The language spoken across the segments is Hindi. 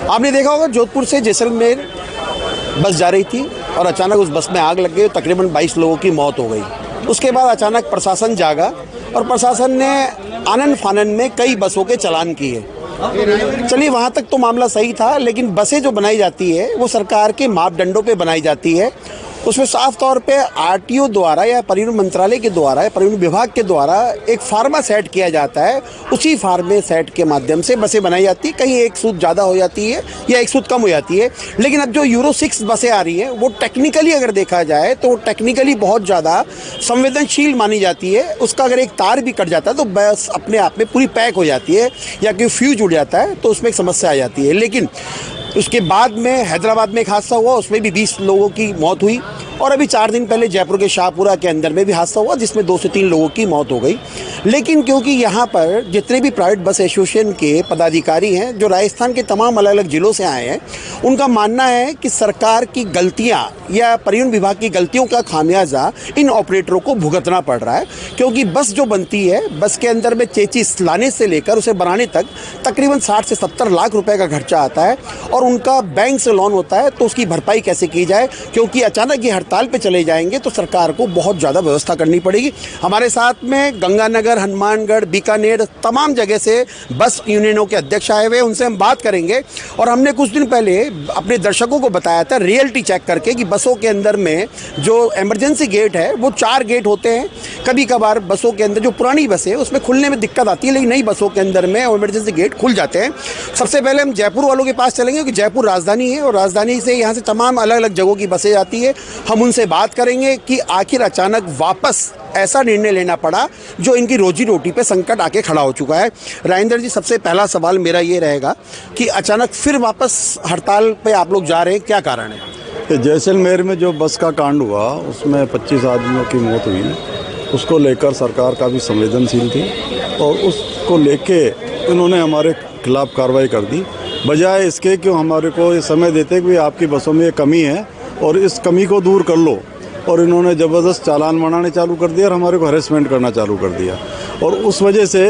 आपने देखा होगा जोधपुर से जैसलमेर बस जा रही थी और अचानक उस बस में आग लग गई, तकरीबन 22 लोगों की मौत हो गई। उसके बाद अचानक प्रशासन जागा और प्रशासन ने आनन फानन में कई बसों के चालान किए। चलिए वहाँ तक तो मामला सही था, लेकिन बसें जो बनाई जाती है वो सरकार के मापदंडों पे बनाई जाती है। उसमें साफ तौर पे आरटीओ द्वारा या परिवहन मंत्रालय के द्वारा या परिवहन विभाग के द्वारा एक फार्मा सेट किया जाता है। उसी फार्मे सेट के माध्यम से बसें बनाई जाती है। कहीं एक सूद ज़्यादा हो जाती है या एक सूद कम हो जाती है। लेकिन अब जो यूरो 6 बसें आ रही हैं वो टेक्निकली अगर देखा जाए तो वो टेक्निकली बहुत ज़्यादा संवेदनशील मानी जाती है। उसका अगर एक तार भी कट जाता है तो बस अपने आप में पूरी पैक हो जाती है, या कोई फ्यूज उड़ जाता है तो उसमें एक समस्या आ जाती है। लेकिन उसके बाद में हैदराबाद में एक हादसा हुआ, उसमें भी 20 लोगों की मौत हुई। और अभी 4 दिन पहले जयपुर के शाहपुरा के अंदर में भी हादसा हुआ जिसमें 2 से 3 लोगों की मौत हो गई। लेकिन क्योंकि यहाँ पर जितने भी प्राइवेट बस एसोसिएशन के पदाधिकारी हैं जो राजस्थान के तमाम अलग अलग ज़िलों से आए हैं, उनका मानना है कि सरकार की गलतियाँ या परिवहन विभाग की गलतियों का खामियाजा इन ऑपरेटरों को भुगतना पड़ रहा है। क्योंकि बस जो बनती है, बस के अंदर में चेचिस लाने से लेकर उसे बनाने तक तकरीबन 60 से 70 लाख रुपए का खर्चा आता है और उनका बैंक से लोन होता है। तो उसकी भरपाई कैसे की जाए, क्योंकि अचानक ये हड़ताल पे चले जाएंगे तो सरकार को बहुत ज़्यादा व्यवस्था करनी पड़ेगी। हमारे साथ में गंगानगर, हनुमानगढ़, बीकानेर, तमाम जगह से बस यूनियनों के अध्यक्ष आए हुए, उनसे हम बात करेंगे। और हमने कुछ दिन पहले अपने दर्शकों को बताया था रियलिटी चेक करके कि बसों के अंदर में जो इमरजेंसी गेट है वो 4 गेट होते हैं। कभी कभार बसों के अंदर जो पुरानी बसें हैं उसमें खुलने में दिक्कत आती है, लेकिन नई बसों के अंदर में इमरजेंसी गेट खुल जाते हैं। सबसे पहले हम जयपुर वालों के पास चलेंगे क्योंकि जयपुर राजधानी है और राजधानी से यहाँ से तमाम अलग अलग जगहों की बसें जाती है। हम उनसे बात करेंगे कि आखिर अचानक वापस ऐसा निर्णय लेना पड़ा जो इनकी रोजी रोटी पे संकट आके खड़ा हो चुका है। राजेंद्र जी, सबसे पहला सवाल मेरा ये रहेगा कि अचानक फिर वापस हड़ताल पे आप लोग जा रहे हैं, क्या कारण है? जैसलमेर में जो बस का कांड हुआ उसमें 25 आदमियों की मौत हुई, उसको लेकर सरकार काफ़ी संवेदनशील थी और उसको लेके इन्होंने हमारे खिलाफ कार्रवाई कर दी। बजाय इसके कि हमारे को ये समय देते कि आपकी बसों में ये कमी है और इस कमी को दूर कर लो, और इन्होंने ज़बरदस्त चालान बनाने चालू कर दिया और हमारे को हरेसमेंट करना चालू कर दिया। और उस वजह से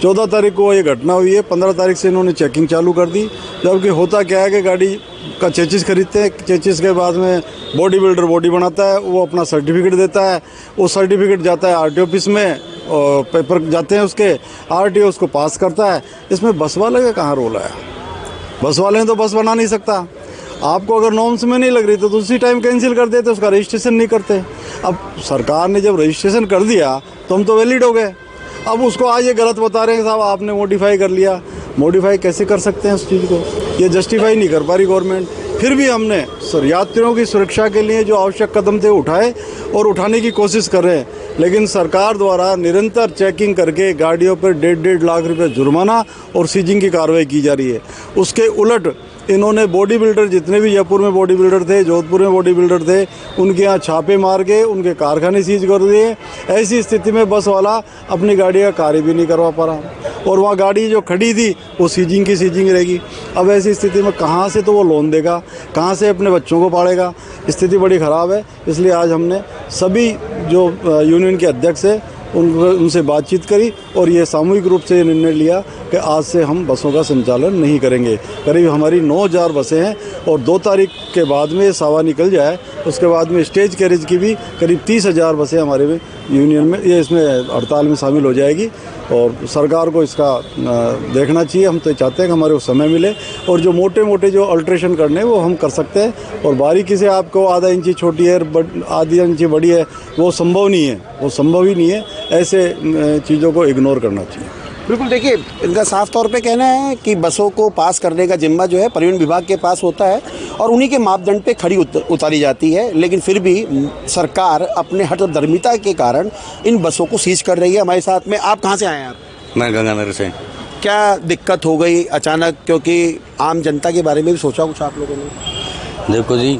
14 तारीख को ये घटना हुई है। 15 तारीख से इन्होंने चेकिंग चालू कर दी। जबकि होता क्या है कि गाड़ी का चेचिस खरीदते हैं, चेचिस के बाद में बॉडी बिल्डर बॉडी बनाता है, वो अपना सर्टिफिकेट देता है, वो सर्टिफिकेट जाता है आरटीओ ऑफिस में और पेपर जाते हैं उसके, आरटीओ उसको पास करता है। इसमें बस वाले का कहाँ रोल है? बस वाले ने तो बस बना नहीं सकता। आपको अगर नॉर्म्स में नहीं लग रही तो उसी टाइम कैंसिल कर देते, उसका रजिस्ट्रेशन नहीं करते। अब सरकार ने जब रजिस्ट्रेशन कर दिया तो हम तो वैलिड हो गए। अब उसको आज ये गलत बता रहे हैं साहब आपने मॉडिफाई कर लिया। मॉडिफाई कैसे कर सकते हैं उस चीज़ को? ये जस्टिफाई नहीं कर पा रही गवर्नमेंट। फिर भी हमने यात्रियों की सुरक्षा के लिए जो आवश्यक कदम थे उठाए और उठाने की कोशिश कर रहे हैं, लेकिन सरकार द्वारा निरंतर चेकिंग करके गाड़ियों पर 1.5 लाख रुपए जुर्माना और सीजिंग की कार्रवाई की जा रही है। उसके उलट इन्होंने बॉडी बिल्डर, जितने भी जयपुर में बॉडी बिल्डर थे, जोधपुर में बॉडी बिल्डर थे, उनके यहाँ छापे मार के उनके कारखाने सीज कर दिए। ऐसी स्थिति में बस वाला अपनी गाड़ी का कार्य भी नहीं करवा पा रहा और वहाँ गाड़ी जो खड़ी थी वो सीजिंग की सीजिंग रहेगी। अब ऐसी स्थिति में कहाँ से तो वो लोन देगा, कहाँ से अपने बच्चों को पालेगा? स्थिति बड़ी ख़राब है। इसलिए आज हमने सभी जो यूनियन के अध्यक्ष हैं उनसे बातचीत करी और ये सामूहिक रूप से ये निर्णय लिया कि आज से हम बसों का संचालन नहीं करेंगे। करीब हमारी 9000 बसें हैं और 2 तारीख के बाद में सावा निकल जाए, उसके बाद में स्टेज कैरेज की भी करीब 30,000 बसें हमारे में यूनियन में ये इसमें हड़ताल में शामिल हो जाएगी। और सरकार को इसका देखना चाहिए। हम तो चाहते हैं कि हमारे को समय मिले और जो मोटे मोटे जो अल्ट्रेशन करने हैं वो हम कर सकते हैं। और बारीकी से आपको आधा इंची छोटी है, आधी इंची बड़ी है, वो संभव नहीं है, वो संभव ही नहीं है। ऐसे चीज़ों को इग्नोर करना चाहिए। बिल्कुल, देखिए इनका साफ तौर पे कहना है कि बसों को पास करने का जिम्मा जो है परिवहन विभाग के पास होता है और उन्हीं के मापदंड पे खड़ी उतारी जाती है। लेकिन फिर भी सरकार अपने हठधर्मिता के कारण इन बसों को सीज कर रही है। हमारे साथ में, आप कहाँ से आए हैं? आप? मैं गंगानगर से। क्या दिक्कत हो गई अचानक, क्योंकि आम जनता के बारे में भी सोचा कुछ आप लोगों ने? देखो जी,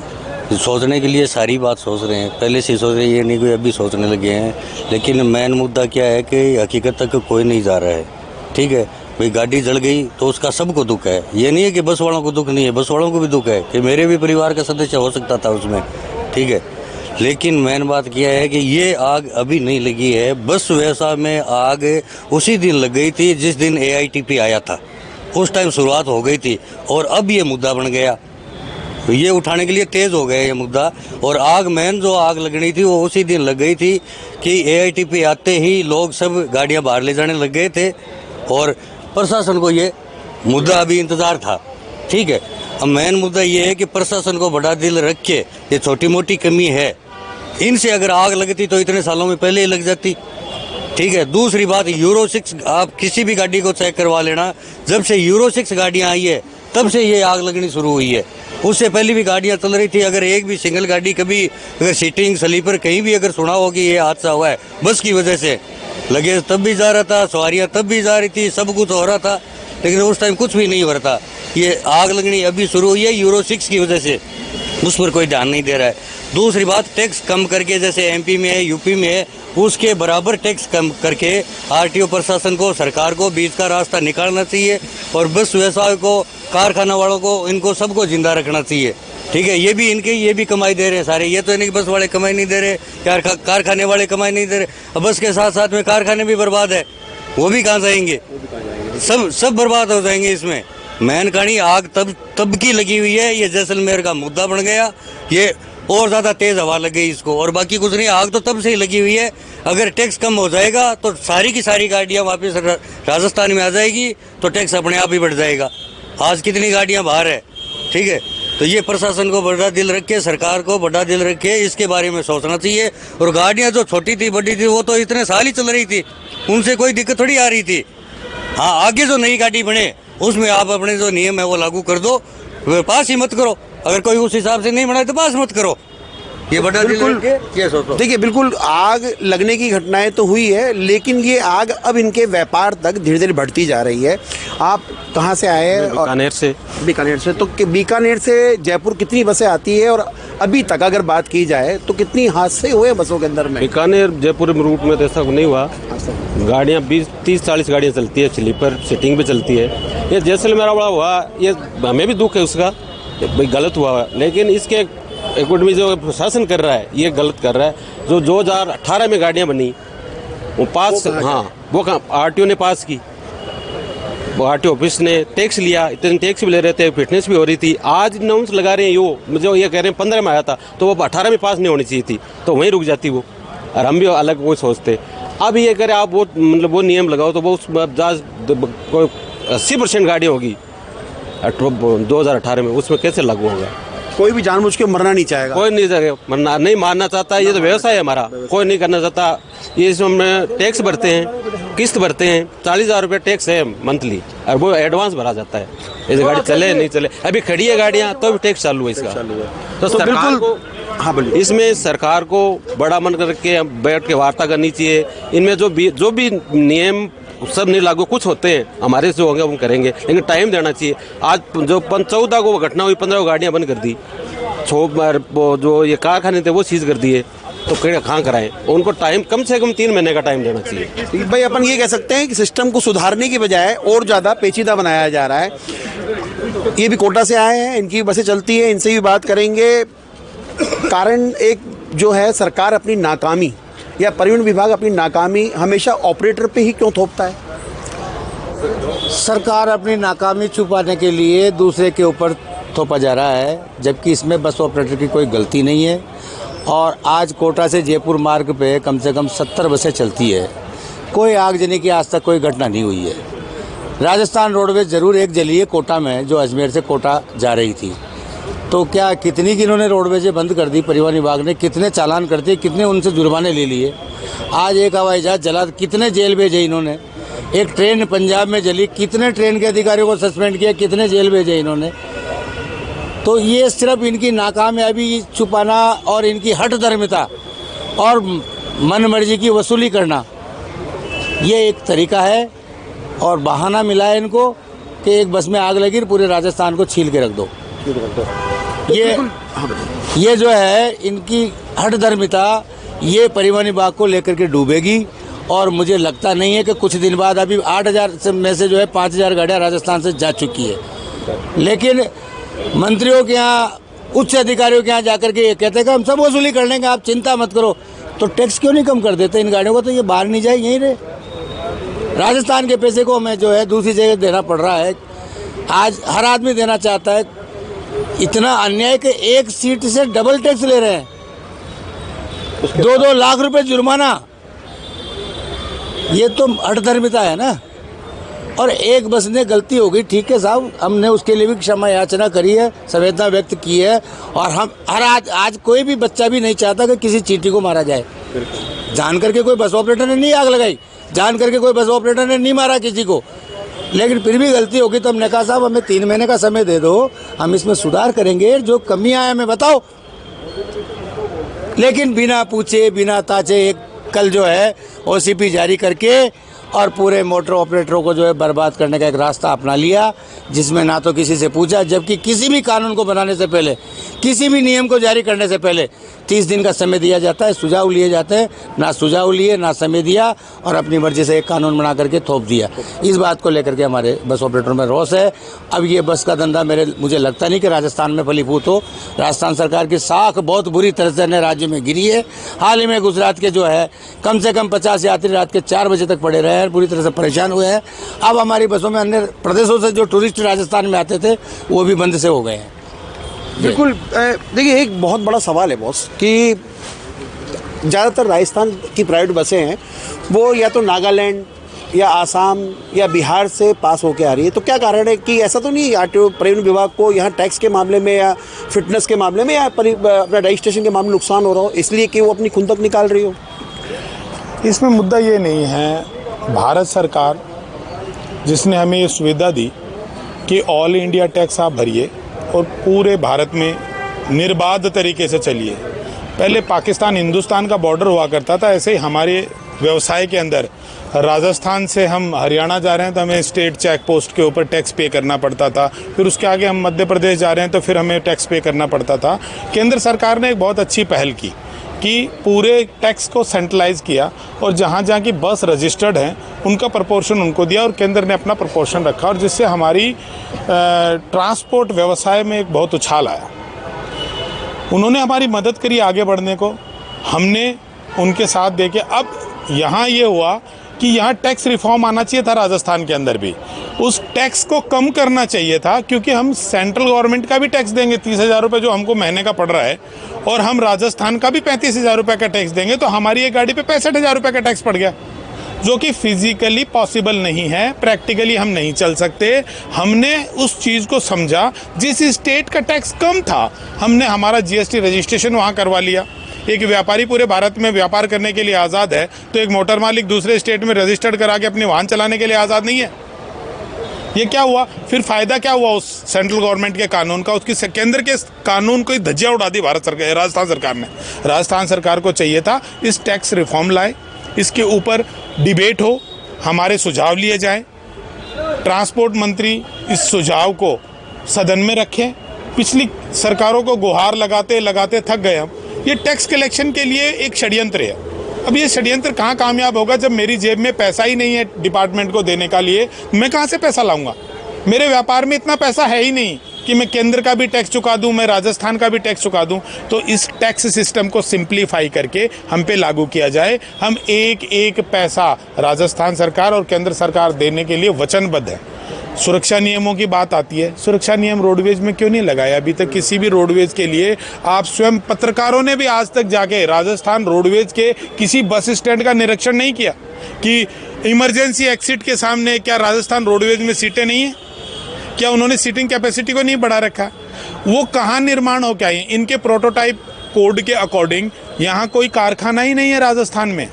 सोचने के लिए सारी बात सोच रहे हैं, पहले से सोच रहे हैं, ये नहीं कोई अभी सोचने लगे हैं। लेकिन मेन मुद्दा क्या है कि हकीकत तक कोई नहीं जा रहा है। ठीक है भाई, गाड़ी जल गई तो उसका सबको दुख है। ये नहीं है कि बस वालों को दुख नहीं है, बस वालों को भी दुख है कि मेरे भी परिवार का सदस्य हो सकता था उसमें। ठीक है, लेकिन मेन बात क्या है कि ये आग अभी नहीं लगी है। बस वैसा में आग उसी दिन लग गई थी जिस दिन AITP आया था। उस टाइम शुरुआत हो गई थी और अब ये मुद्दा बन गया। ये उठाने के लिए तेज़ हो गया ये मुद्दा। और आग मेन जो आग लगनी थी वो उसी दिन लग गई थी कि AITP आते ही लोग सब गाड़ियां बाहर ले जाने लग गए थे और प्रशासन को ये मुद्दा अभी इंतज़ार था। ठीक है, अब मेन मुद्दा ये है कि प्रशासन को बड़ा दिल रख के, ये छोटी मोटी कमी है, इनसे अगर आग लगती तो इतने सालों में पहले ही लग जाती। ठीक है, दूसरी बात यूरो 6 आप किसी भी गाड़ी को चेक करवा लेना, जब से यूरो 6 गाड़ियाँ आई है तब से ये आग लगनी शुरू हुई है। उससे पहले भी गाड़ियाँ चल रही थी। अगर एक भी सिंगल गाड़ी कभी अगर सीटिंग स्लीपर कहीं भी अगर सुना हो कि ये हादसा हुआ है बस की वजह से, लगे तब भी जा रहा था, सवारियाँ तब भी जा रही थी, सब कुछ हो रहा था, लेकिन उस टाइम कुछ भी नहीं हो रहा था। ये आग लगनी अभी शुरू हुई है यूरो 6 की वजह से, उस पर कोई ध्यान नहीं दे रहा है। दूसरी बात, टैक्स कम करके, जैसे MP में है, UP में है, उसके बराबर टैक्स कम करके RTO प्रशासन को, सरकार को बीच का रास्ता निकालना चाहिए और बस व्यवसाय को, कारखाना वालों को, इनको सबको जिंदा रखना चाहिए। ठीक है, ये भी इनके ये भी कमाई दे रहे हैं सारे, ये तो नहीं कि बस वाले कमाई नहीं दे रहे, कारखाने वाले कमाई नहीं दे रहे। बस के साथ साथ में कारखाने भी बर्बाद है, वो भी कहाँ जाएंगे, सब बर्बाद हो जाएंगे। इसमें मेन कहानी आग तब की लगी हुई है, ये जैसलमेर का मुद्दा बन गया, ये और ज़्यादा तेज़ हवा लग गई इसको, और बाकी कुछ नहीं। आग तो तब से ही लगी हुई है। अगर टैक्स कम हो जाएगा तो सारी की सारी गाड़ियाँ वापस राजस्थान में आ जाएगी तो टैक्स अपने आप ही बढ़ जाएगा। आज कितनी गाड़ियाँ बाहर है। ठीक है, तो ये प्रशासन को बड़ा दिल रखे, सरकार को बड़ा दिल रखे, इसके बारे में सोचना चाहिए। और गाड़ियाँ जो छोटी थी बड़ी थी वो तो इतने साल ही चल रही थी, उनसे कोई दिक्कत थोड़ी आ रही थी। हाँ, आगे जो नई गाड़ी बने उसमें आप अपने जो नियम है वो लागू कर दो, पास ही मत करो। अगर कोई उस हिसाब से नहीं बनाए तो पास मत करो। ये बड़ा बिल्कुल देखिए, बिल्कुल आग लगने की घटनाएं तो हुई है, लेकिन ये आग अब इनके व्यापार तक धीरे धीरे बढ़ती जा रही है। आप कहाँ से आए हैं? बीकानेर से। बीकानेर से। तो बीकानेर से जयपुर कितनी बसें आती है और अभी तक अगर बात की जाए तो कितनी हादसे हुए बसों के अंदर में? बीकानेर जयपुर रूट में तो ऐसा नहीं हुआ, गाड़ियाँ 20-30-40 गाड़ियाँ चलती है, स्लीपर सीटिंग भी चलती है। ये जैसलमेर वाला हुआ, ये हमें भी दुख है उसका, भाई गलत हुआ, लेकिन इसके एकॉर्ड में जो प्रशासन कर रहा है ये गलत कर रहा है। जो 2018 में गाड़ियाँ बनी वो पास, हाँ वो RTO ने पास की, वो RTO ऑफिस ने टैक्स लिया, इतने टैक्स भी ले रहे थे, फिटनेस भी हो रही थी। आज अनाउंस लगा रहे हैं जो ये कह रहे हैं 15 में आया था, तो वो 18 में पास नहीं होनी चाहिए थी, तो वहीं रुक जाती वो, और हम भी अलग वो सोचते। अब ये कह रहे आप वो मतलब वो नियम लगाओ तो वो 80% गाड़ी होगी 2018 में, उसमें कैसे लागू होगा? कोई भी जानबूझ के मरना नहीं चाहेगा, कोई नहीं मारना चाहता। ये तो व्यवसाय है हमारा, कोई नहीं करना चाहता। ये इसमें टैक्स भरते हैं, किस्त भरते हैं, 40,000 रुपये टैक्स है मंथली, और वो एडवांस भरा जाता है। ऐसे गाड़ी चले नहीं चले, अभी खड़ी है गाड़ियाँ तो भी टैक्स चालू है इसका। तो सरकार को, हाँ बोलिए, इसमें सरकार को बड़ा मन करके बैठ के वार्ता करनी चाहिए। इनमें जो भी नियम सब नहीं लागू, कुछ होते हैं हमारे से होंगे हम करेंगे, लेकिन टाइम देना चाहिए। आज जो 14 को घटना हुई, 15 गाड़ियाँ बंद कर दी, जो ये कारखाने थे वो सीज कर दिए, तो कहाँ कराएं? उनको टाइम कम से कम 3 महीने का टाइम देना चाहिए। भाई अपन ये कह सकते हैं कि सिस्टम को सुधारने की बजाय और ज़्यादा पेचीदा बनाया जा रहा है। ये भी कोटा से आए हैं, इनकी बसें चलती हैं, इनसे भी बात करेंगे। कारण एक जो है, सरकार अपनी नाकामी या परिवहन विभाग अपनी नाकामी हमेशा ऑपरेटर पे ही क्यों थोपता है? सरकार अपनी नाकामी छुपाने के लिए दूसरे के ऊपर थोपा जा रहा है, जबकि इसमें बस ऑपरेटर की कोई गलती नहीं है। और आज कोटा से जयपुर मार्ग पे कम से कम 70 बसें चलती है, कोई आगजनी की आज तक कोई घटना नहीं हुई है। राजस्थान रोडवेज ज़रूर एक जली है कोटा में, जो अजमेर से कोटा जा रही थी, तो क्या कितनी की इन्होंने रोडवेजें बंद कर दी परिवहन विभाग ने, कितने चालान कर दिए, कितने उनसे जुर्माने ले लिए। आज एक हवाई जहाज जला, कितने जेल भेजे इन्होंने। एक ट्रेन पंजाब में जली, कितने ट्रेन के अधिकारियों को सस्पेंड किया, कितने जेल भेजे इन्होंने। तो ये सिर्फ इनकी नाकामयाबी छुपाना और इनकी हठधर्मिता और मन मर्जी की वसूली करना, ये एक तरीका है। और बहाना मिला है इनको कि एक बस में आग लगी, पूरे राजस्थान को छील के रख दो। ये जो है इनकी हठधर्मिता, ये परिवहन विभाग को लेकर के डूबेगी। और मुझे लगता नहीं है कि कुछ दिन बाद, अभी 8,000 में से जो है 5,000 गाड़ियाँ राजस्थान से जा चुकी है, लेकिन मंत्रियों के यहाँ, उच्च अधिकारियों के यहाँ जाकर के ये कहते हैं कि हम सब वसूली कर लेंगे, आप चिंता मत करो। तो टैक्स क्यों नहीं कम कर देते इन गाड़ियों का? तो ये बाहर नहीं जाए, यहीं रहे। राजस्थान के पैसे को हमें जो है दूसरी जगह देना पड़ रहा है। आज हर आदमी देना चाहता है। इतना अन्याय कि एक सीट से डबल टैक्स ले रहे हैं, 2-2 लाख रुपए जुर्माना। ये तो अड़धर्मिता है ना। और एक बस ने गलती हो गई, ठीक है साहब, हमने उसके लिए भी क्षमा याचना करी है, संवेदना व्यक्त की है। और हम आज कोई भी बच्चा भी नहीं चाहता कि किसी चींटी को मारा जाए। जान करके कोई बस ऑपरेटर ने नहीं आग लगाई, जान करके कोई बस ऑपरेटर ने नहीं मारा किसी को, लेकिन फिर भी गलती होगी तो हमने कहा साहब हमें 3 महीने का समय दे दो, हम इसमें सुधार करेंगे, जो कमियां हैं हमें बताओ। लेकिन बिना पूछे बिना ताचे एक कल जो है OCP जारी करके और पूरे मोटर ऑपरेटरों को जो है बर्बाद करने का एक रास्ता अपना लिया, जिसमें ना तो किसी से पूछा, जबकि किसी भी कानून को बनाने से पहले, किसी भी नियम को जारी करने से पहले 30 दिन का समय दिया जाता है, सुझाव लिए जाते हैं। ना सुझाव लिए, ना समय दिया और अपनी मर्जी से एक कानून बना करके थोप दिया। इस बात को लेकर के हमारे बस ऑपरेटरों में रोष है। अब ये बस का धंधा मुझे लगता नहीं कि राजस्थान में फलीभूत हो। राजस्थान सरकार की साख बहुत बुरी तरह से अन्य राज्यों में गिरी है। हाल ही में गुजरात के जो है कम से कम 50 यात्री रात के 4 बजे तक पड़े रहे हैं, पूरी तरह से परेशान हुए हैं। अब हमारी बसों में अन्य प्रदेशों से जो टूरिस्ट राजस्थान में आते थे वो भी बंद से हो गए हैं। बिल्कुल। देखिए, एक बहुत बड़ा सवाल है बॉस कि ज़्यादातर राजस्थान की प्राइवेट बसें हैं वो या तो नागालैंड या आसाम या बिहार से पास होके आ रही है। तो क्या कारण है कि ऐसा तो नहीं RTO परिवहन विभाग को यहाँ टैक्स के मामले में या फिटनेस के मामले में या अपना रजिस्ट्रेशन के मामले में नुकसान हो रहा हो, इसलिए कि वो अपनी खुंदक निकाल रही हो? इसमें मुद्दा ये नहीं है, भारत सरकार जिसने हमें ये सुविधा दी कि ऑल इंडिया टैक्स आप भरिए और पूरे भारत में निर्बाध तरीके से चलिए। पहले पाकिस्तान हिंदुस्तान का बॉर्डर हुआ करता था, ऐसे ही हमारे व्यवसाय के अंदर राजस्थान से हम हरियाणा जा रहे हैं तो हमें स्टेट चेक पोस्ट के ऊपर टैक्स पे करना पड़ता था। फिर उसके आगे हम मध्य प्रदेश जा रहे हैं तो फिर हमें टैक्स पे करना पड़ता था। केंद्र सरकार ने एक बहुत अच्छी पहल की कि पूरे टैक्स को सेंट्रलाइज किया और जहाँ जहाँ की बस रजिस्टर्ड हैं उनका प्रपोर्शन उनको दिया और केंद्र ने अपना प्रपोर्शन रखा, और जिससे हमारी ट्रांसपोर्ट व्यवसाय में एक बहुत उछाल आया। उन्होंने हमारी मदद करी आगे बढ़ने को, हमने उनके साथ देके अब यहाँ ये हुआ कि यहाँ टैक्स रिफॉर्म आना चाहिए था राजस्थान के अंदर भी। उस टैक्स को कम करना चाहिए था, क्योंकि हम सेंट्रल गवर्नमेंट का भी टैक्स देंगे 30,000 रुपये जो हमको महीने का पड़ रहा है, और हम राजस्थान का भी 35,000 रुपये का टैक्स देंगे, तो हमारी एक गाड़ी पे 65,000 रुपये का टैक्स पड़ गया, जो कि फिजिकली पॉसिबल नहीं है, प्रैक्टिकली हम नहीं चल सकते। हमने उस चीज़ को समझा, जिस स्टेट का टैक्स कम था हमने हमारा GST रजिस्ट्रेशन वहाँ करवा लिया। एक व्यापारी पूरे भारत में व्यापार करने के लिए आज़ाद है, तो एक मोटर मालिक दूसरे स्टेट में रजिस्टर्ड करा के अपने वाहन चलाने के लिए आज़ाद नहीं है। ये क्या हुआ फिर? फ़ायदा क्या हुआ उस सेंट्रल गवर्नमेंट के कानून का? उसकी केंद्र के कानून को धज्जियाँ उड़ा दी भारत सरकार, राजस्थान सरकार ने। राजस्थान सरकार को चाहिए था इस टैक्स रिफॉर्म लाए, इसके ऊपर डिबेट हो, हमारे सुझाव लिए जाएं, ट्रांसपोर्ट मंत्री इस सुझाव को सदन में रखें। पिछली सरकारों को गुहार लगाते लगाते थक गए हम। ये टैक्स कलेक्शन के लिए एक षड्यंत्र है। अब ये षड्यंत्र कहाँ कामयाब होगा जब मेरी जेब में पैसा ही नहीं है डिपार्टमेंट को देने का लिए? मैं कहाँ से पैसा लाऊंगा? मेरे व्यापार में इतना पैसा है ही नहीं कि मैं केंद्र का भी टैक्स चुका दूं, मैं राजस्थान का भी टैक्स चुका दूं। तो इस टैक्स सिस्टम को सिंप्लीफाई करके हम पे लागू किया जाए। हम एक एक पैसा राजस्थान सरकार और केंद्र सरकार देने के लिए वचनबद्ध है। सुरक्षा नियमों की बात आती है, सुरक्षा नियम रोडवेज में क्यों नहीं लगाया अभी तक किसी भी रोडवेज के लिए? आप स्वयं पत्रकारों ने भी आज तक जाके राजस्थान रोडवेज के किसी बस स्टैंड का निरीक्षण नहीं किया कि इमरजेंसी एग्जिट के सामने क्या राजस्थान रोडवेज में सीटें नहीं हैं? क्या उन्होंने सीटिंग कैपेसिटी को नहीं बढ़ा रखा? वो कहाँ निर्माण हो क्या है? इनके प्रोटोटाइप कोड के अकॉर्डिंग यहाँ कोई कारखाना ही नहीं है राजस्थान में।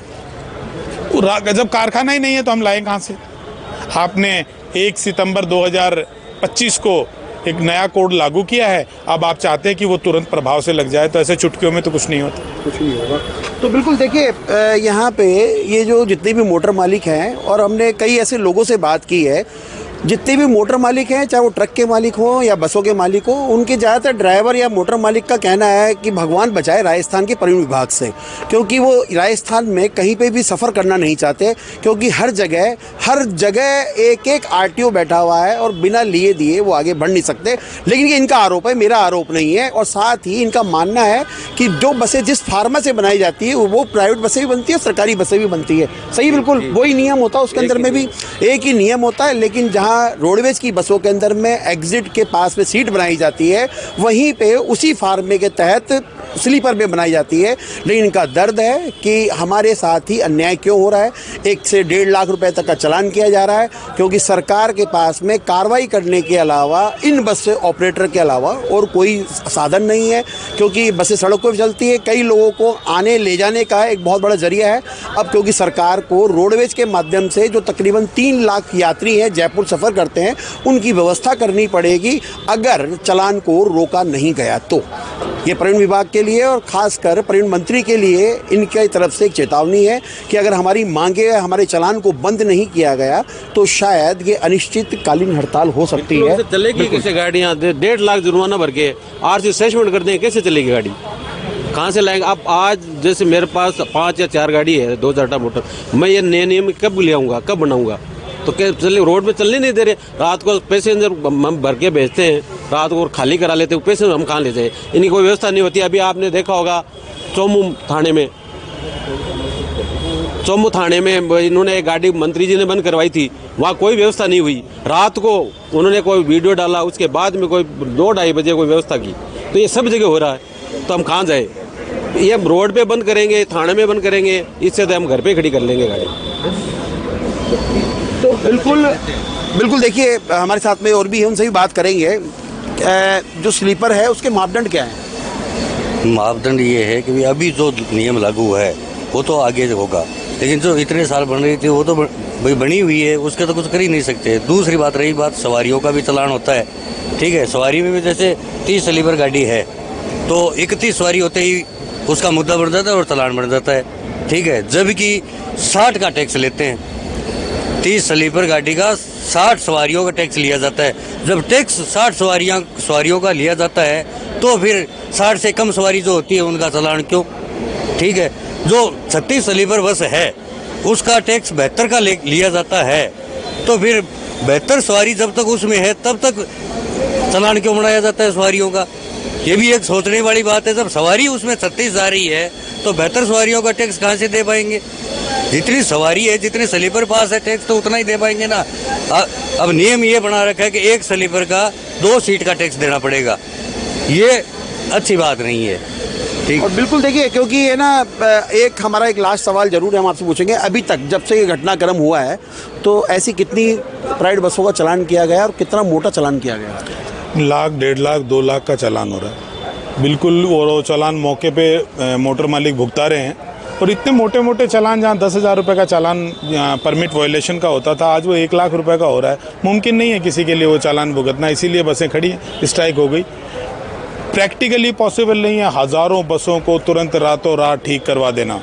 जब कारखाना ही नहीं है तो हम लाएं कहाँ से? आपने 1 सितंबर 2025 को एक नया कोड लागू किया है, अब आप चाहते हैं कि वो तुरंत प्रभाव से लग जाए, तो ऐसे चुटकियों में तो कुछ नहीं होता। कुछ नहीं होगा। तो बिल्कुल देखिए, यहाँ पे ये जो जितने भी मोटर मालिक हैं, और हमने कई ऐसे लोगों से बात की है, जितने भी मोटर मालिक हैं, चाहे वो ट्रक के मालिक हो या बसों के मालिक हो, उनके ज़्यादातर ड्राइवर या मोटर मालिक का कहना है कि भगवान बचाए राजस्थान के परिवहन विभाग से, क्योंकि वो राजस्थान में कहीं पे भी सफ़र करना नहीं चाहते, क्योंकि हर जगह एक एक RTO बैठा हुआ है और बिना लिए दिए वो आगे बढ़ नहीं सकते। लेकिन ये इनका आरोप है, मेरा आरोप नहीं है। और साथ ही इनका मानना है कि जो बसें जिस फार्मा से बनाई जाती है वो प्राइवेट बसें भी बनती है, सरकारी बसें भी बनती है। सही, बिल्कुल वही नियम होता है, उसके अंदर में भी एक ही नियम होता है। लेकिन जहाँ जहां रोडवेज की बसों के अंदर में एग्जिट के पास में सीट बनाई जाती है, वहीं पे उसी फार्मे के तहत स्लीपर में बनाई जाती है। लेकिन इनका दर्द है कि हमारे साथ ही अन्याय क्यों हो रहा है। 1 से 1.5 लाख रुपए तक का चालान किया जा रहा है, क्योंकि सरकार के पास में कार्रवाई करने के अलावा, इन बस ऑपरेटर के अलावा और कोई साधन नहीं है, क्योंकि बसें सड़कों पर चलती है। कई लोगों को आने ले जाने का एक बहुत बड़ा जरिया है। अब क्योंकि सरकार को रोडवेज के माध्यम से जो तकरीबन 3 लाख यात्री हैं जयपुर सफ़र करते हैं, उनकी व्यवस्था करनी पड़ेगी अगर चालान को रोका नहीं गया तो। ये पर्यटन विभाग के लिए और खासकर पर्यटन मंत्री के लिए इनकी तरफ से एक चेतावनी है कि अगर हमारी मांगे, हमारे चालान को बंद नहीं किया गया तो शायद ये अनिश्चितकालीन हड़ताल हो सकती है। चलेगी कैसे गाड़ियाँ? 1.5 लाख जुर्माना भर के आरसी असेसमेंट कर दें, कैसे चलेगी गाड़ी? कहाँ से लाएंगे? आप आज जैसे मेरे पास 5 या 4 गाड़ी है, 2 टाटा मोटर, मैं ये नए नियम कब ले आऊँगा, कब बनाऊँगा? तो क्या चले? रोड पे चलने नहीं दे रहे। रात को पैसेंजर हम भर के भेजते हैं, रात को खाली करा लेते हैं, पैसेंजर हम कहाँ ले जाए? इनकी कोई व्यवस्था नहीं होती। अभी आपने देखा होगा चौमू थाने में इन्होंने एक गाड़ी मंत्री जी ने बंद करवाई थी, वहाँ कोई व्यवस्था नहीं हुई। रात को उन्होंने कोई वीडियो डाला, उसके बाद में कोई 2-2:30 बजे कोई व्यवस्था की। तो ये सब जगह हो रहा है, तो हम कहाँ जाए? ये हम रोड पे बंद करेंगे, थाने में बंद करेंगे, इससे तो हम घर पे खड़ी कर लेंगे गाड़ी। तो बिल्कुल देखिए, हमारे साथ में और भी है, उनसे भी बात करेंगे। जो स्लीपर है उसके मापदंड क्या है? मापदंड ये है कि अभी जो नियम लागू है वो तो आगे होगा, लेकिन जो इतने साल बन रही थी वो तो भाई बनी हुई है, उसके तो कुछ कर ही नहीं सकते। दूसरी बात रही बात सवारियों का भी चालान होता है, ठीक है। सवारी में भी जैसे 30 स्लीपर गाड़ी है तो 31 सवारी होते ही उसका मुद्दा बन जाता है और चालान बन जाता है, ठीक है। जबकि 60 का टैक्स लेते हैं, 30 स्लीपर गाड़ी का 60 सवारियों का टैक्स लिया जाता है। जब टैक्स 60 सवारियों का लिया जाता है तो फिर 60 से कम सवारी जो होती है उनका चालान क्यों, ठीक है। जो 36 स्लीपर बस है उसका टैक्स 72 का लिया जाता है, तो फिर 72 सवारी जब तक उसमें है तब तक चालान क्यों बनाया जाता है सवारियों का? ये भी एक सोचने वाली बात है। जब सवारी उसमें 36 जा रही है तो 72 सवारियों का टैक्स कहाँ से दे पाएंगे? जितनी सवारी है, जितने स्लीपर पास है, टैक्स तो उतना ही दे पाएंगे ना। अब नियम ये बना रखा है कि 1 स्लीपर का 2 सीट का टैक्स देना पड़ेगा, ये अच्छी बात नहीं है, ठीक। और बिल्कुल देखिए, क्योंकि ये ना एक हमारा एक लास्ट सवाल जरूर हम आपसे पूछेंगे, अभी तक जब से ये घटनाक्रम हुआ है तो ऐसी कितनी प्राइवेट बसों का चालान किया गया और कितना मोटा चालान किया गया? 1 लाख, 1.5 लाख, 2 लाख का चालान हो रहा है बिल्कुल। और वो चालान मौके पे मोटर मालिक भुगता रहे हैं। और इतने मोटे मोटे चालान, जहाँ 10,000 रुपये का चालान परमिट वायलेशन का होता था, आज वो 1 लाख रुपए का हो रहा है। मुमकिन नहीं है किसी के लिए वो चालान भुगतना, इसीलिए बसें खड़ी हैं, स्ट्राइक हो गई। प्रैक्टिकली पॉसिबल नहीं है हज़ारों बसों को तुरंत रातों रात ठीक करवा देना,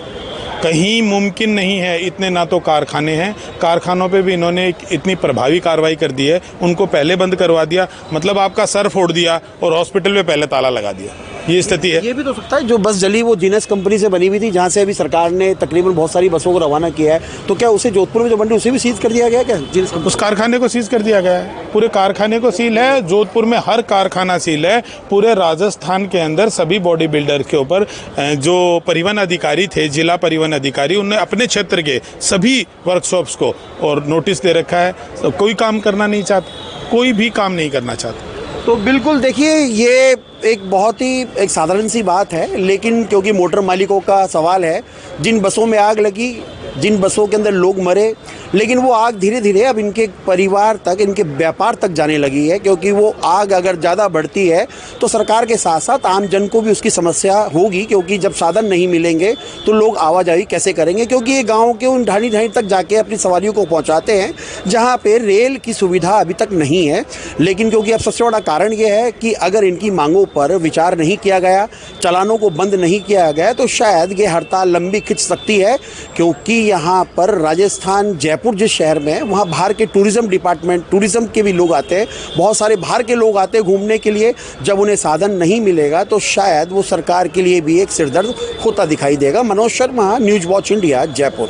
कहीं मुमकिन नहीं है। इतने ना तो कारखाने हैं, कारखानों पे भी इन्होंने इतनी प्रभावी कार्रवाई कर दी है, उनको पहले बंद करवा दिया, मतलब आपका सर फोड़ दिया और हॉस्पिटल में पहले ताला लगा दिया, ये स्थिति है। ये भी तो सकता है जो बस जली वो जीनस कंपनी से बनी हुई थी, जहाँ से अभी सरकार ने तकरीबन बहुत सारी बसों को रवाना किया है, तो क्या उसे जोधपुर में जो बन रही उसे भी सीज कर दिया गया क्या? जीनस उस कारखाने को सीज कर दिया गया है, पूरे कारखाने को सील है। जोधपुर में हर कारखाना सील है। पूरे राजस्थान के अंदर सभी बॉडी बिल्डर के ऊपर जो परिवहन अधिकारी थे, जिला परिवहन अधिकारी, उन्होंने अपने क्षेत्र के सभी वर्कशॉप्स को और नोटिस दे रखा है। तो कोई काम करना नहीं चाहता, कोई भी काम नहीं करना चाहता। तो बिल्कुल देखिए, ये एक बहुत ही एक साधारण सी बात है, लेकिन क्योंकि मोटर मालिकों का सवाल है, जिन बसों में आग लगी, जिन बसों के अंदर लोग मरे, लेकिन वो आग धीरे धीरे अब इनके परिवार तक, इनके व्यापार तक जाने लगी है, क्योंकि वो आग अगर ज़्यादा बढ़ती है तो सरकार के साथ साथ आम जन को भी उसकी समस्या होगी, क्योंकि जब साधन नहीं मिलेंगे तो लोग आवाजाही कैसे करेंगे? क्योंकि ये गाँव के उन ढाणी ढाणी तक जाके अपनी सवारियों को पहुँचाते हैं जहाँ पर रेल की सुविधा अभी तक नहीं है। लेकिन क्योंकि अब सबसे बड़ा कारण ये है कि अगर इनकी मांगों पर विचार नहीं किया गया, चालानों को बंद नहीं किया गया, तो शायद ये हड़ताल लंबी खिंच सकती है। क्योंकि यहाँ पर राजस्थान, जयपुर जिस शहर में है, वहाँ बाहर के टूरिज़्म डिपार्टमेंट, टूरिज़्म के भी लोग आते हैं, बहुत सारे बाहर के लोग आते हैं घूमने के लिए। जब उन्हें साधन नहीं मिलेगा तो शायद वो सरकार के लिए भी एक सिरदर्द होता दिखाई देगा। Manoj Sharma, news watch India, Jaipur.